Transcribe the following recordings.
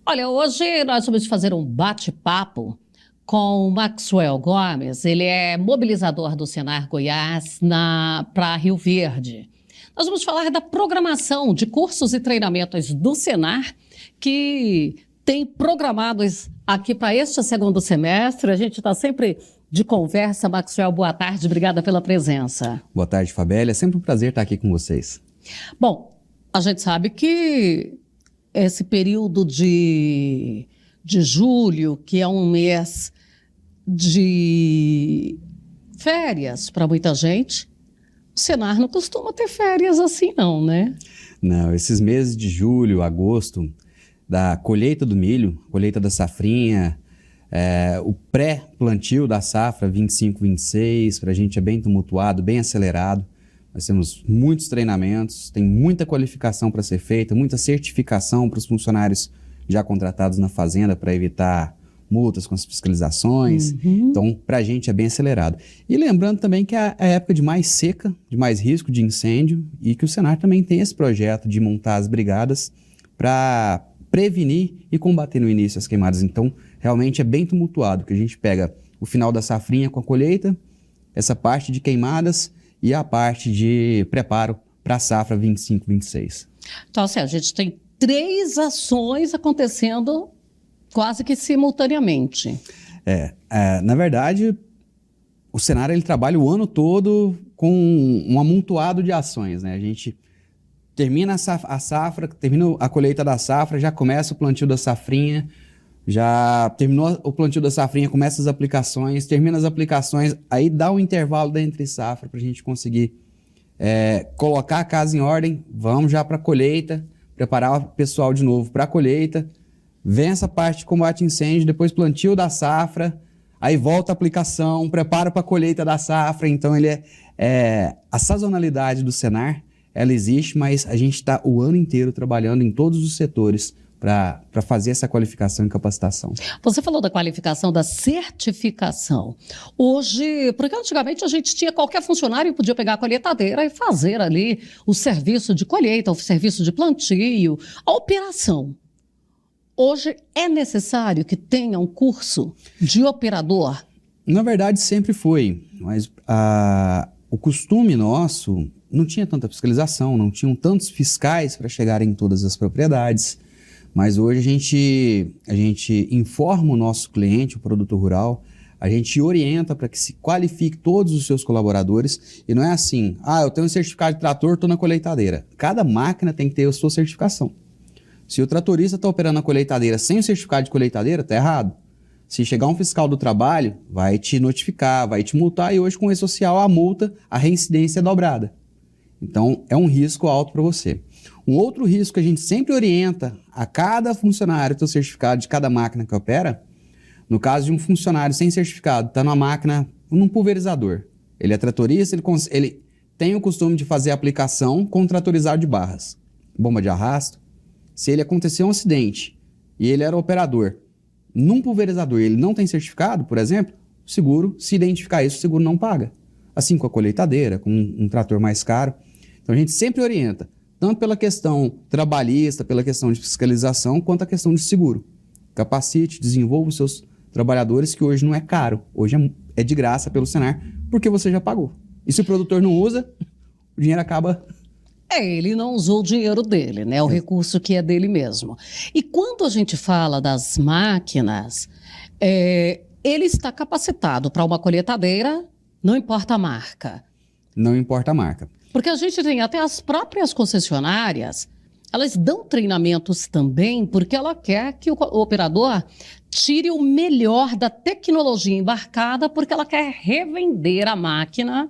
Olha, hoje nós vamos fazer um bate-papo com o Maxwell Gomes. Ele é mobilizador do Senar Goiás para Rio Verde. Nós vamos falar da programação de cursos e treinamentos do Senar que tem programados aqui para este segundo semestre. A gente está sempre de conversa. Maxwell, boa tarde. Obrigada pela presença. Boa tarde, Fabélia. É sempre um prazer estar aqui com vocês. Bom, a gente sabe que esse período de julho, que é um mês de férias para muita gente, o Senar não costuma ter férias assim não, né? Não, esses meses de julho, agosto, da colheita do milho, colheita da safrinha, o pré-plantio da safra 25-26, para a gente é bem tumultuado, bem acelerado. Nós temos muitos treinamentos, tem muita qualificação para ser feita, muita certificação para os funcionários já contratados na fazenda para evitar multas com as fiscalizações. Então, para a gente é bem acelerado. E lembrando também que é a época de mais seca, de mais risco de incêndio e que o Senar também tem esse projeto de montar as brigadas para prevenir e combater no início as queimadas. Então, realmente é bem tumultuado, que a gente pega o final da safrinha com a colheita, essa parte de queimadas e a parte de preparo para a safra 25-26. Então, assim, a gente tem 3 ações acontecendo quase que simultaneamente. Na verdade, o Senar ele trabalha o ano todo com um amontoado de ações, né? A gente termina a safra, termina a colheita da safra, já começa o plantio da safrinha, já terminou o plantio da safrinha, começa as aplicações, termina as aplicações, aí dá um intervalo da entre safra para a gente conseguir colocar a casa em ordem, vamos já para a colheita, preparar o pessoal de novo para a colheita, vem essa parte de combate a incêndio, depois plantio da safra, aí volta a aplicação, preparo para a colheita da safra. Então a sazonalidade do Senar, ela existe, mas a gente está o ano inteiro trabalhando em todos os setores para fazer essa qualificação e capacitação. Você falou da qualificação, da certificação. Hoje, porque antigamente a gente tinha qualquer funcionário podia pegar a colheitadeira e fazer ali o serviço de colheita, o serviço de plantio, a operação. Hoje é necessário que tenha um curso de operador? Na verdade, sempre foi, mas o costume nosso não tinha tanta fiscalização, não tinham tantos fiscais para chegarem em todas as propriedades. Mas hoje a gente informa o nosso cliente, o produtor rural, a gente orienta para que se qualifique todos os seus colaboradores. E não é assim, eu tenho um certificado de trator, estou na colheitadeira. Cada máquina tem que ter a sua certificação. Se o tratorista está operando a colheitadeira sem o certificado de colheitadeira, está errado. Se chegar um fiscal do trabalho, vai te notificar, vai te multar, e hoje com o E-Social a multa, a reincidência é dobrada. Então é um risco alto para você. Um outro risco que a gente sempre orienta a cada funcionário ter o certificado de cada máquina que opera, no caso de um funcionário sem certificado, está numa máquina, num pulverizador. Ele é tratorista, ele tem o costume de fazer a aplicação com tratorizado de barras, bomba de arrasto. Se ele acontecer um acidente e ele era operador num pulverizador e ele não tem certificado, por exemplo, o seguro, se identificar isso, o seguro não paga. Assim com a colheitadeira, com um trator mais caro. Então a gente sempre orienta, tanto pela questão trabalhista, pela questão de fiscalização, quanto a questão de seguro. Capacite, desenvolva os seus trabalhadores, que hoje não é caro, hoje é de graça pelo Senar, porque você já pagou. E se o produtor não usa, o dinheiro acaba... Ele não usou o dinheiro dele, né? O recurso que é dele mesmo. E quando a gente fala das máquinas, ele está capacitado para uma colheitadeira, não importa a marca. Não importa a marca. Porque a gente tem até as próprias concessionárias, elas dão treinamentos também, porque ela quer que o operador tire o melhor da tecnologia embarcada, porque ela quer revender a máquina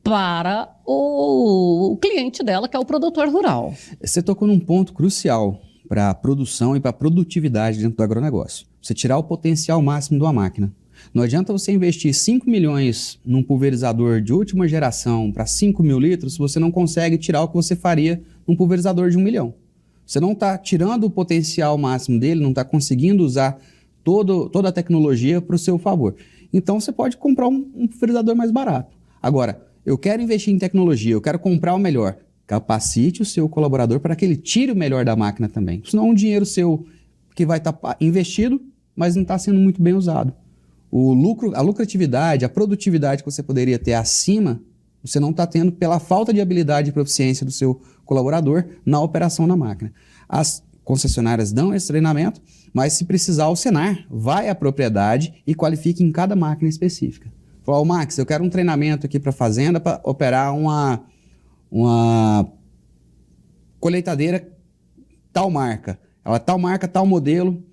para o cliente dela, que é o produtor rural. Você tocou num ponto crucial para a produção e para a produtividade dentro do agronegócio. Você tirar o potencial máximo de uma máquina. Não adianta você investir 5 milhões num pulverizador de última geração para 5 mil litros se você não consegue tirar o que você faria num pulverizador de 1 milhão. Você não está tirando o potencial máximo dele, não está conseguindo usar toda a tecnologia para o seu favor. Então você pode comprar um pulverizador mais barato. Agora, eu quero investir em tecnologia, eu quero comprar o melhor. Capacite o seu colaborador para que ele tire o melhor da máquina também. Senão um dinheiro seu que vai estar investido, mas não está sendo muito bem usado. O lucro, a lucratividade, a produtividade que você poderia ter acima, você não está tendo pela falta de habilidade e proficiência do seu colaborador na operação da máquina. As concessionárias dão esse treinamento, mas se precisar, o Senar vai à propriedade e qualifica em cada máquina específica. Fala, Max, eu quero um treinamento aqui para a fazenda para operar uma colheitadeira tal marca. Ela tal marca, tal modelo,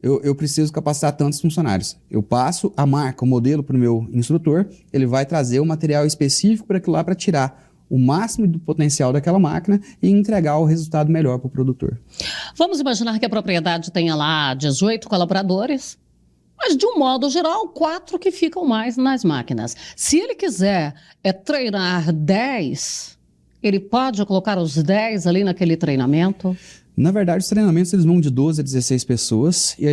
eu preciso capacitar tantos funcionários. Eu passo a marca, o modelo para o meu instrutor, ele vai trazer o material específico para aquilo lá para tirar o máximo do potencial daquela máquina e entregar o resultado melhor para o produtor. Vamos imaginar que a propriedade tenha lá 18 colaboradores, mas de um modo geral, 4 que ficam mais nas máquinas. Se ele quiser treinar 10, ele pode colocar os 10 ali naquele treinamento? Na verdade, os treinamentos eles vão de 12 a 16 pessoas e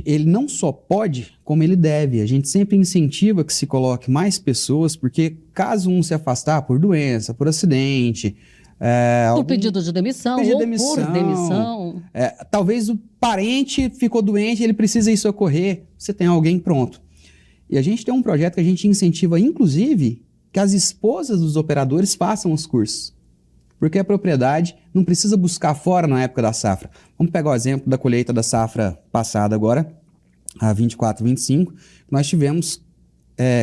ele não só pode, como ele deve. A gente sempre incentiva que se coloque mais pessoas, porque caso um se afastar por doença, por acidente... por pedido de demissão ou por demissão. Talvez o parente ficou doente e ele precisa ir socorrer, você tem alguém pronto. E a gente tem um projeto que a gente incentiva, inclusive, que as esposas dos operadores façam os cursos. Porque a propriedade não precisa buscar fora na época da safra. Vamos pegar o exemplo da colheita da safra passada agora, a 24, 25. Nós tivemos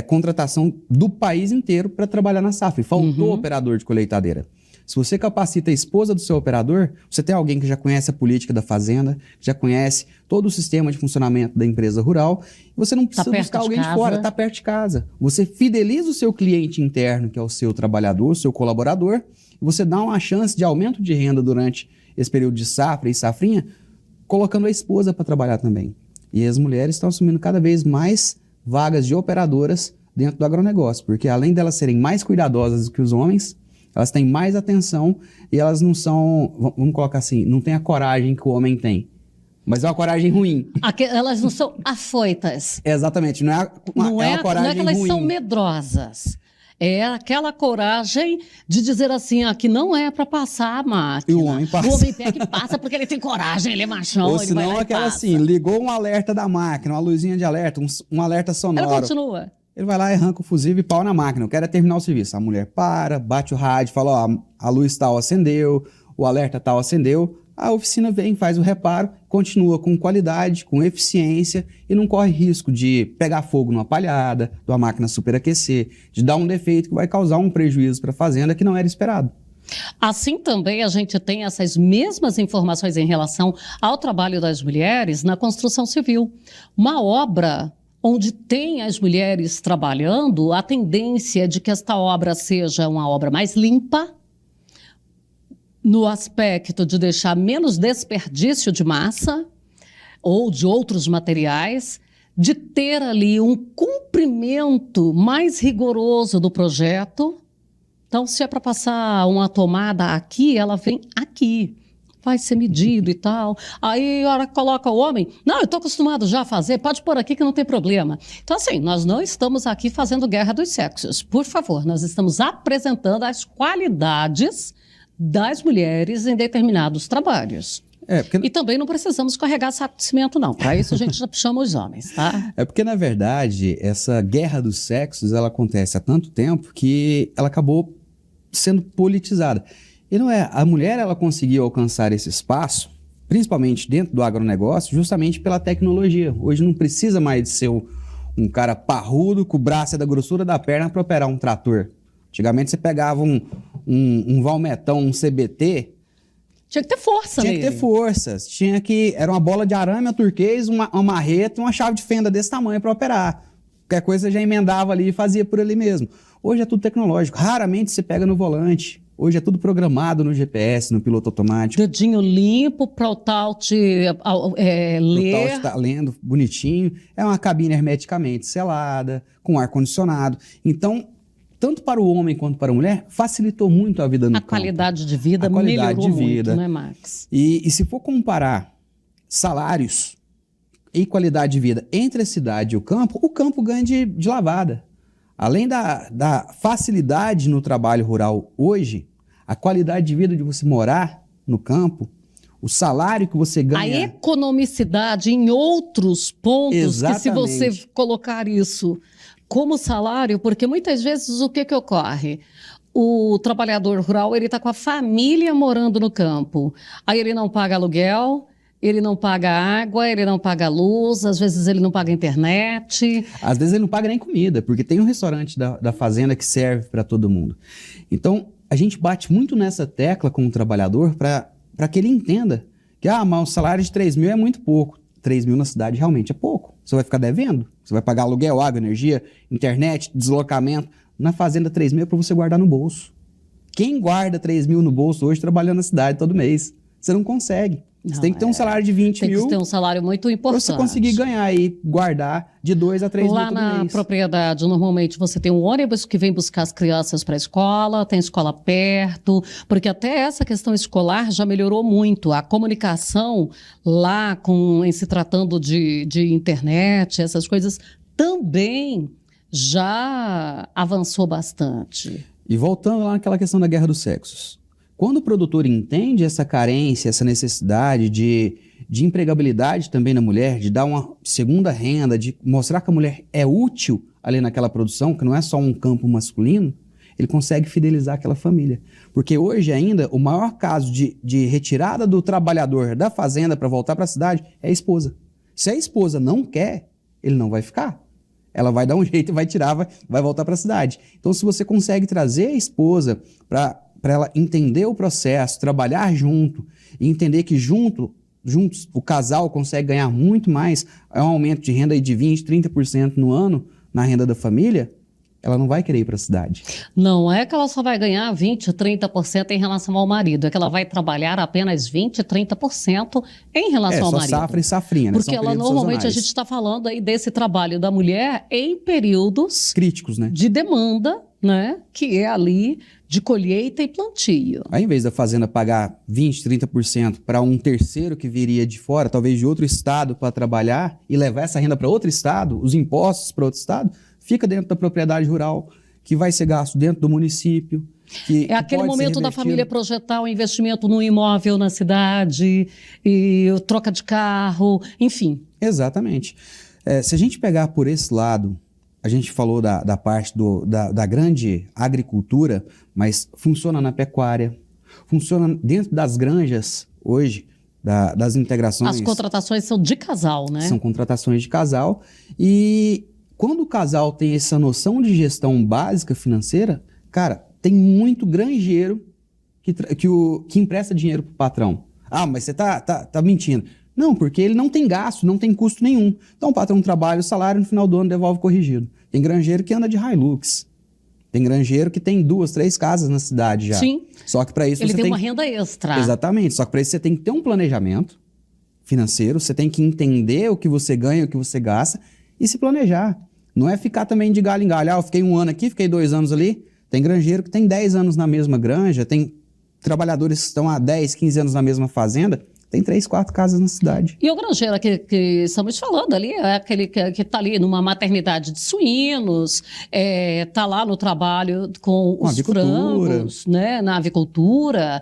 contratação do país inteiro para trabalhar na safra. E faltou operador de colheitadeira. Se você capacita a esposa do seu operador, você tem alguém que já conhece a política da fazenda, já conhece todo o sistema de funcionamento da empresa rural, você não precisa buscar alguém de fora, está perto de casa. Você fideliza o seu cliente interno, que é o seu trabalhador, o seu colaborador, e você dá uma chance de aumento de renda durante esse período de safra e safrinha, colocando a esposa para trabalhar também. E as mulheres estão assumindo cada vez mais vagas de operadoras dentro do agronegócio, porque além delas serem mais cuidadosas do que os homens, elas têm mais atenção e elas não são, vamos colocar assim, não têm a coragem que o homem tem. Mas é uma coragem ruim. Elas não são afoitas. Exatamente, não é uma coragem ruim. Não é que elas são medrosas. É aquela coragem de dizer assim, que não é para passar a máquina. E o homem passa. O homem pega e passa porque ele tem coragem, ele é machão. Ou senão aquela assim, ligou um alerta da máquina, uma luzinha de alerta, um alerta sonoro. Ela continua. Ele vai lá e arranca o fusível e pau na máquina. Eu quero terminar o serviço. A mulher para, bate o rádio, fala, ó, a luz tal acendeu, o alerta tal acendeu. A oficina vem, faz o reparo, continua com qualidade, com eficiência e não corre risco de pegar fogo numa palhada, da máquina superaquecer, de dar um defeito que vai causar um prejuízo para a fazenda que não era esperado. Assim também a gente tem essas mesmas informações em relação ao trabalho das mulheres na construção civil. Uma obra onde tem as mulheres trabalhando, a tendência é de que esta obra seja uma obra mais limpa, no aspecto de deixar menos desperdício de massa ou de outros materiais, de ter ali um cumprimento mais rigoroso do projeto. Então, se é para passar uma tomada aqui, ela vem aqui. Vai ser medido e tal. Aí, a hora que coloca o homem, não, eu estou acostumado já a fazer, pode pôr aqui que não tem problema. Então, assim, nós não estamos aqui fazendo guerra dos sexos. Por favor, nós estamos apresentando as qualidades das mulheres em determinados trabalhos. E também não precisamos carregar saco de cimento, não. Para isso, a gente já chama os homens, tá? É porque, na verdade, essa guerra dos sexos, ela acontece há tanto tempo que ela acabou sendo politizada. E não é, a mulher ela conseguiu alcançar esse espaço, principalmente dentro do agronegócio, justamente pela tecnologia. Hoje não precisa mais de ser um cara parrudo, com o braço da grossura da perna para operar um trator. Antigamente você pegava um valmetão, um CBT... Tinha que ter força nele. Tinha que ter forças. Era uma bola de arame, uma turquês, uma marreta e uma chave de fenda desse tamanho para operar. Qualquer coisa você já emendava ali e fazia por ali mesmo. Hoje é tudo tecnológico. Raramente você pega no volante. Hoje é tudo programado no GPS, no piloto automático. Dedinho limpo para o tal ler. O tal está lendo bonitinho. É uma cabine hermeticamente selada, com ar-condicionado. Então, tanto para o homem quanto para a mulher, facilitou muito a vida no campo. A qualidade de vida melhorou muito, não é, Max? E se for comparar salários e qualidade de vida entre a cidade e o campo ganha de lavada. Além da facilidade no trabalho rural hoje, a qualidade de vida de você morar no campo, O salário que você A ganha... economicidade em outros pontos, Exatamente. que se você colocar isso como salário, porque muitas vezes o que ocorre? O trabalhador rural, ele está com a família morando no campo. Aí ele não paga aluguel, ele não paga água, ele não paga luz, às vezes ele não paga internet. Às vezes ele não paga nem comida, porque tem um restaurante da fazenda que serve para todo mundo. Então, a gente bate muito nessa tecla com o trabalhador para que ele entenda que mas o salário de 3 mil é muito pouco. 3 mil na cidade realmente é pouco. Você vai ficar devendo, você vai pagar aluguel, água, energia, internet, deslocamento. Na fazenda, 3 mil é para você guardar no bolso. Quem guarda 3 mil no bolso hoje trabalhando na cidade todo mês? Você não consegue. Você tem que ter um salário de 20 mil. Tem que ter um salário muito importante. Pra você conseguir ganhar e guardar de 2 a 3 mil todo mês. Lá na propriedade, normalmente você tem um ônibus que vem buscar as crianças para a escola, tem escola perto, porque até essa questão escolar já melhorou muito. A comunicação lá, em se tratando de internet, essas coisas, também já avançou bastante. E voltando lá naquela questão da guerra dos sexos. Quando o produtor entende essa carência, essa necessidade de empregabilidade também na mulher, de dar uma segunda renda, de mostrar que a mulher é útil ali naquela produção, que não é só um campo masculino, ele consegue fidelizar aquela família. Porque hoje ainda, o maior caso de retirada do trabalhador da fazenda para voltar para a cidade é a esposa. Se a esposa não quer, ele não vai ficar. Ela vai dar um jeito e vai tirar, vai voltar para a cidade. Então, se você consegue trazer a esposa para ela entender o processo, trabalhar junto e entender que juntos o casal consegue ganhar muito mais, é um aumento de renda aí de 20%, 30% no ano na renda da família, ela não vai querer ir para a cidade. Não é que ela só vai ganhar 20%, 30% em relação ao marido, é que ela vai trabalhar apenas 20%, 30% em relação ao marido. É, só safra e safrinha, né? Porque ela normalmente, a gente está falando aí desse trabalho da mulher em períodos críticos, né? De demanda, né? Que é ali de colheita e plantio. Aí, em vez da fazenda pagar 20%, 30% para um terceiro que viria de fora, talvez de outro estado, para trabalhar e levar essa renda para outro estado, os impostos para outro estado, fica dentro da propriedade rural, que vai ser gasto dentro do município. É aquele momento da família projetar o investimento no imóvel na cidade, e troca de carro, enfim. Exatamente. Se a gente pegar por esse lado, a gente falou da parte da grande agricultura, mas funciona na pecuária, funciona dentro das granjas hoje, das integrações. As contratações são de casal, né? São contratações de casal. E quando o casal tem essa noção de gestão básica financeira, cara, tem muito granjeiro que empresta dinheiro pro patrão. Mas você tá mentindo. Não, porque ele não tem gasto, não tem custo nenhum. Então o patrão trabalha o salário, no final do ano devolve corrigido. Tem granjeiro que anda de Hilux. Tem granjeiro que tem 2, 3 casas na cidade já. Sim. Só que para isso ele tem uma renda extra. Exatamente. Só que para isso você tem que ter um planejamento financeiro, você tem que entender o que você ganha, o que você gasta e se planejar. Não é ficar também de galho em galho. Eu fiquei 1 ano aqui, fiquei 2 anos ali. Tem granjeiro que tem 10 anos na mesma granja, tem trabalhadores que estão há 10, 15 anos na mesma fazenda. Tem 3, 4 casas na cidade. E o granjeiro que estamos falando ali é aquele que está ali numa maternidade de suínos, está lá no trabalho com os frangos, né, na avicultura.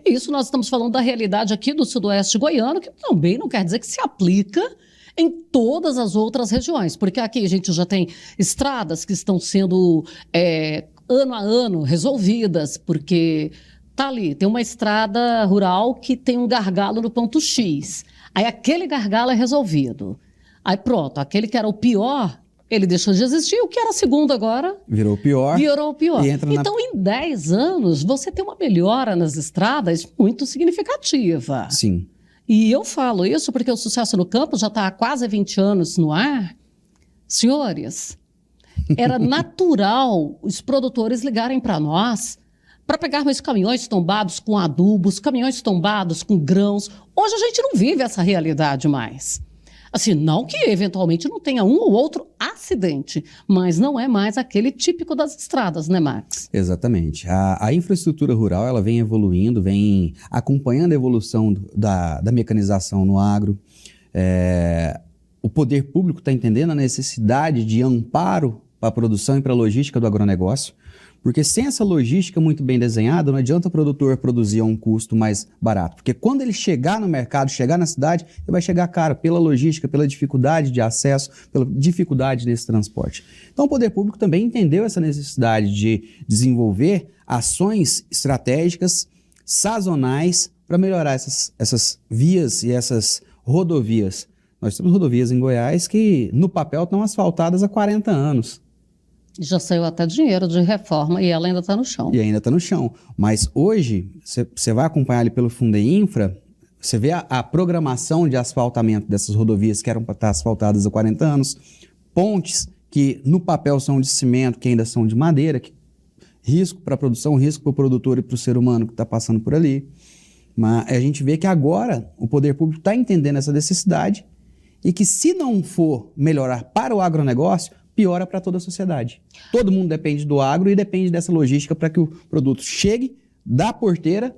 Isso nós estamos falando da realidade aqui do sudoeste goiano, que também não quer dizer que se aplica em todas as outras regiões, porque aqui a gente já tem estradas que estão sendo ano a ano resolvidas, porque tá ali, tem uma estrada rural que tem um gargalo no ponto X. Aí aquele gargalo é resolvido. Aí pronto, aquele que era o pior, ele deixou de existir. O que era segundo agora? Virou o pior. Virou o pior. Então, em 10 anos, você tem uma melhora nas estradas muito significativa. Sim. E eu falo isso porque o Sucesso no Campo já está há quase 20 anos no ar. Senhores, era natural os produtores ligarem para nós para pegarmos caminhões tombados com adubos, caminhões tombados com grãos. Hoje a gente não vive essa realidade mais. Assim, não que eventualmente não tenha um ou outro acidente, mas não é mais aquele típico das estradas, né, Max? Exatamente. A infraestrutura rural ela vem evoluindo, vem acompanhando a evolução da mecanização no agro. O poder público está entendendo a necessidade de amparo para a produção e para a logística do agronegócio, Porque sem essa logística muito bem desenhada, não adianta o produtor produzir a um custo mais barato. Porque quando ele chegar no mercado, chegar na cidade, ele vai chegar caro pela logística, pela dificuldade de acesso, pela dificuldade nesse transporte. Então o poder público também entendeu essa necessidade de desenvolver ações estratégicas, sazonais, para melhorar essas vias e essas rodovias. Nós temos rodovias em Goiás que no papel estão asfaltadas há 40 anos. Já saiu até dinheiro de reforma e ela ainda está no chão. E ainda está no chão. Mas hoje, você vai acompanhar ali pelo Fundeinfra, você vê a programação de asfaltamento dessas rodovias que eram para estar asfaltadas há 40 anos, pontes que no papel são de cimento, que ainda são de madeira, risco para a produção, risco para o produtor e para o ser humano que está passando por ali. Mas a gente vê que agora o poder público está entendendo essa necessidade e que se não for melhorar para o agronegócio, piora para toda a sociedade. Todo mundo depende do agro e depende dessa logística para que o produto chegue da porteira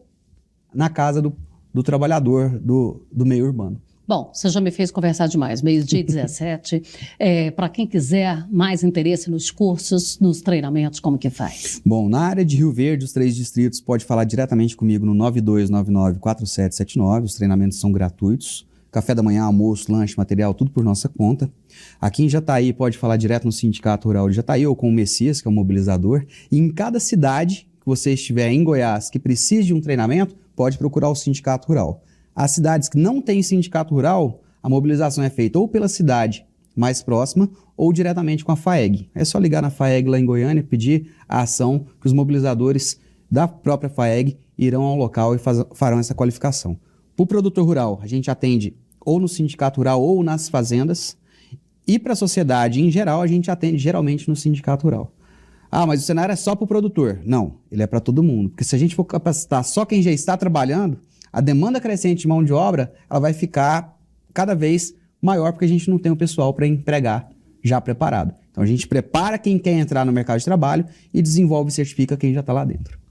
na casa do trabalhador do meio urbano. Bom, você já me fez conversar demais. Meio-dia 17. Para quem quiser mais interesse nos cursos, nos treinamentos, como que faz? Bom, na área de Rio Verde, os 3 distritos, pode falar diretamente comigo no 9299-4779. Os treinamentos são gratuitos. Café da manhã, almoço, lanche, material, tudo por nossa conta. Aqui em Jataí, pode falar direto no Sindicato Rural de Jataí ou com o Messias, que é o mobilizador. E em cada cidade que você estiver em Goiás que precise de um treinamento, pode procurar o Sindicato Rural. As cidades que não têm Sindicato Rural, a mobilização é feita ou pela cidade mais próxima ou diretamente com a FAEG. É só ligar na FAEG lá em Goiânia, pedir a ação que os mobilizadores da própria FAEG irão ao local e farão essa qualificação. Para o produtor rural, a gente atende ou no Sindicato Rural ou nas fazendas. E para a sociedade, em geral, a gente atende geralmente no Sindicato Rural. Ah, mas o cenário é só para o produtor. Não, ele é para todo mundo. Porque se a gente for capacitar só quem já está trabalhando, a demanda crescente de mão de obra ela vai ficar cada vez maior porque a gente não tem o pessoal para empregar já preparado. Então a gente prepara quem quer entrar no mercado de trabalho e desenvolve e certifica quem já está lá dentro.